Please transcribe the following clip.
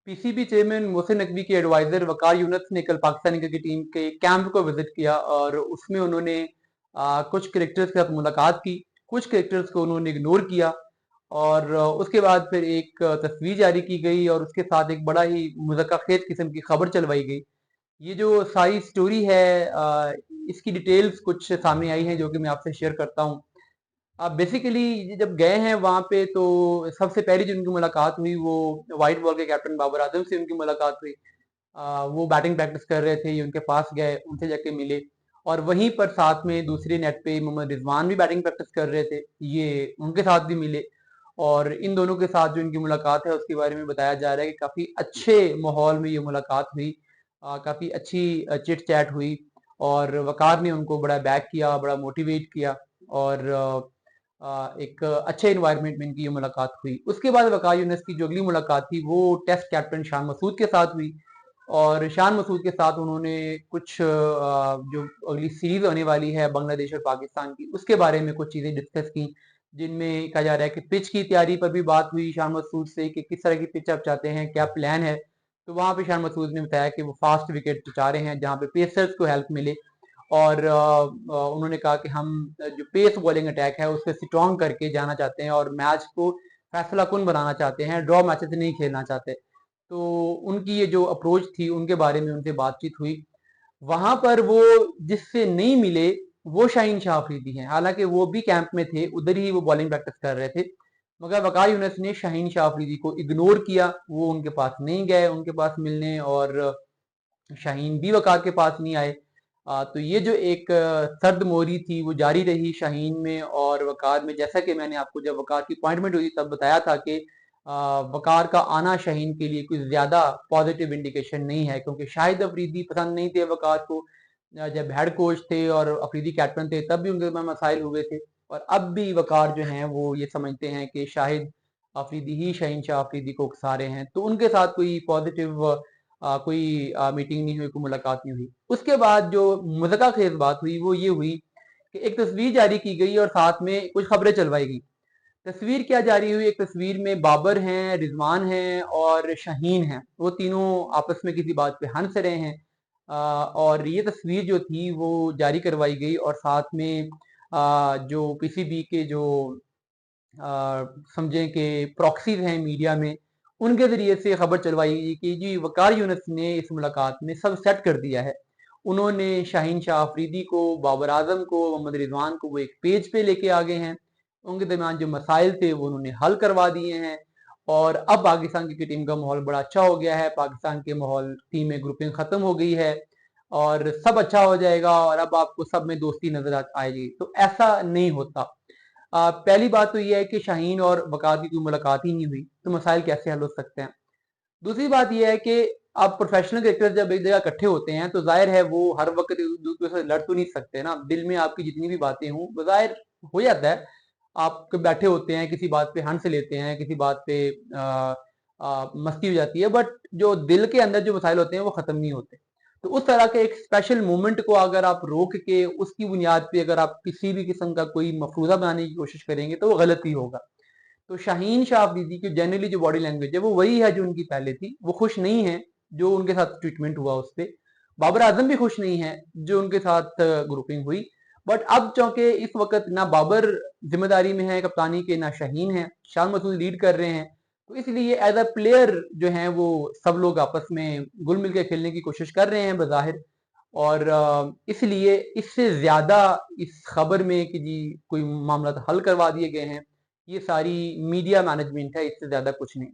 PCB chairman Mohsin Naqvi के adviser वकार यूनुस ने कल पाकिस्तानी क्रिकेट टीम के कैंप को विजिट किया और उसमें उन्होंने कुछ क्रिकेटर्स के साथ मुलाकात की। कुछ क्रिकेटर्स को उन्होंने इग्नोर किया और उसके बाद फिर एक तस्वीर जारी की गई और उसके साथ एक बड़ा ही मुज़क्क़ाखेज़ किस्म की खबर चलवाई गई। ये जो सारी स्टोरी है, इसकी डिटेल्स कुछ सामने आई हैं जो कि मैं आपसे शेयर करता हूँ। बेसिकली जब गए हैं वहाँ पे तो सबसे पहली जो उनकी मुलाकात हुई वो व्हाइट बॉल के कैप्टन बाबर आजम से उनकी मुलाकात हुई। वो बैटिंग प्रैक्टिस कर रहे थे, ये उनके पास गए, उनसे जाके मिले और वहीं पर साथ में दूसरे नेट पे मोहम्मद रिजवान भी बैटिंग प्रैक्टिस कर रहे थे, ये उनके साथ भी मिले और इन दोनों के साथ जो इनकी मुलाकात है उसके बारे में बताया जा रहा है कि काफ़ी अच्छे माहौल में ये मुलाकात हुई। काफ़ी अच्छी चिट चैट हुई और वकार ने उनको बड़ा बैक किया, बड़ा मोटिवेट किया और एक अच्छे एनवायरनमेंट में इनकी ये मुलाकात हुई। उसके बाद वकार यूनिस की जो अगली मुलाकात थी वो टेस्ट कैप्टन शान मसूद के साथ हुई और शान मसूद के साथ उन्होंने कुछ जो अगली सीरीज होने वाली है बांग्लादेश और पाकिस्तान की उसके बारे में कुछ चीज़ें डिस्कस की, जिनमें कहा जा रहा है कि पिच की तैयारी पर भी बात हुई शान मसूद से कि किस तरह की पिच आप चाहते हैं, क्या प्लान है। तो वहाँ पे शान मसूद ने बताया कि वो फास्ट विकेट चाह रहे हैं जहाँ पे पेसर्स को हेल्प मिले और उन्होंने कहा कि हम जो पेस बॉलिंग अटैक है उससे स्ट्रॉन्ग करके जाना चाहते हैं और मैच को फैसला कुन बनाना चाहते हैं, ड्रॉ मैचेस नहीं खेलना चाहते। तो उनकी ये जो अप्रोच थी उनके बारे में उनसे बातचीत हुई। वहां पर वो जिससे नहीं मिले वो शाहीन शाह अफरीदी हैं, हालांकि वो भी कैंप में थे, उधर ही वो बॉलिंग प्रैक्टिस कर रहे थे। मगर वकार यूनिस ने शाहीन शाह अफरीदी को इग्नोर किया, वो उनके पास नहीं गए उनके पास मिलने और शाहीन भी वकार के पास नहीं आए। तो ये जो एक सर्द मोरी थी वो जारी रही शाहीन में और वकार में, जैसा कि मैंने आपको जब वकार की अपॉइंटमेंट हुई तब बताया था कि वकार का आना शाहीन के लिए कुछ ज्यादा पॉजिटिव इंडिकेशन नहीं है, क्योंकि शाहिद अफरीदी पसंद नहीं थे वकार को। जब हेड कोच थे और अफरीदी कैप्टन थे तब भी उनके में मसाइल हुए थे और अब भी वकार जो हैं वो ये समझते हैं कि शाहिद अफरीदी ही शाहीन शाह अफरीदी को उकसा रहे हैं, तो उनके साथ कोई पॉजिटिव कोई मीटिंग नहीं हुई, कोई मुलाकात नहीं हुई। उसके बाद जो मुज़क्क़ाखेज़ बात हुई वो ये हुई कि एक तस्वीर जारी की गई और साथ में कुछ खबरें चलवाई गई। तस्वीर क्या जारी हुई, एक तस्वीर में बाबर हैं, रिजवान हैं और शाहीन हैं, वो तीनों आपस में किसी बात पे हंस रहे हैं। और ये तस्वीर जो थी वो जारी करवाई गई और साथ में जो पीसीबी के जो समझें कि प्रॉक्सीज हैं मीडिया में, उनके ज़रिए से खबर चलवाई गई कि जी वकार यूनिस ने इस मुलाकात में सब सेट कर दिया है। उन्होंने शाहीन शाह अफरीदी को, बाबर आजम को, मोहम्मद रिजवान को वो एक पेज पे लेके आ गए हैं। उनके दरमियान जो मसाइल थे वो उन्होंने हल करवा दिए हैं और अब पाकिस्तान क्रिकेट टीम का माहौल बड़ा अच्छा हो गया है। पाकिस्तान के माहौल टीम में ग्रुपिंग खत्म हो गई है और सब अच्छा हो जाएगा और अब आपको सब में दोस्ती नजर आएगी। तो ऐसा नहीं होता। पहली बात तो ये है कि शाहीन और वकार की कोई मुलाकात ही नहीं हुई, तो मसाइल कैसे हल हो सकते हैं। दूसरी बात यह है कि आप प्रोफेशनल क्रिकेटर जब एक जगह इकट्ठे होते हैं तो जाहिर है वो हर वक्त एक दूसरे से लड़ तो नहीं सकते ना, दिल में आपकी जितनी भी बातें हों वो जाहिर हो जाता है। आप कभी बैठे होते हैं किसी बात पे हंस लेते हैं, किसी बात पे मस्ती हो जाती है, बट जो दिल के अंदर जो मसाइल होते हैं वो खत्म नहीं होते। तो उस तरह के एक स्पेशल मोमेंट को अगर आप रोक के उसकी बुनियाद पे अगर आप किसी भी किस्म का कोई मफरूजा बनाने की कोशिश करेंगे तो वो गलत ही होगा। तो शाहीन शाह अफरीदी की जनरली जो बॉडी लैंग्वेज है वो वही है जो उनकी पहले थी, वो खुश नहीं है जो उनके साथ ट्रीटमेंट हुआ उस पे। बाबर आजम भी खुश नहीं है जो उनके साथ ग्रुपिंग हुई। बट अब चूंकि इस वक्त ना बाबर जिम्मेदारी में है कप्तानी के, ना शाहीन है, शान मसूद लीड कर रहे हैं, तो इसलिए एज अ प्लेयर जो है वो सब लोग आपस में घुल मिल के खेलने की कोशिश कर रहे हैं बज़ाहिर। और इसलिए इससे ज्यादा इस खबर में कि जी कोई मामला हल करवा दिए गए हैं, ये सारी मीडिया मैनेजमेंट है, इससे ज्यादा कुछ नहीं।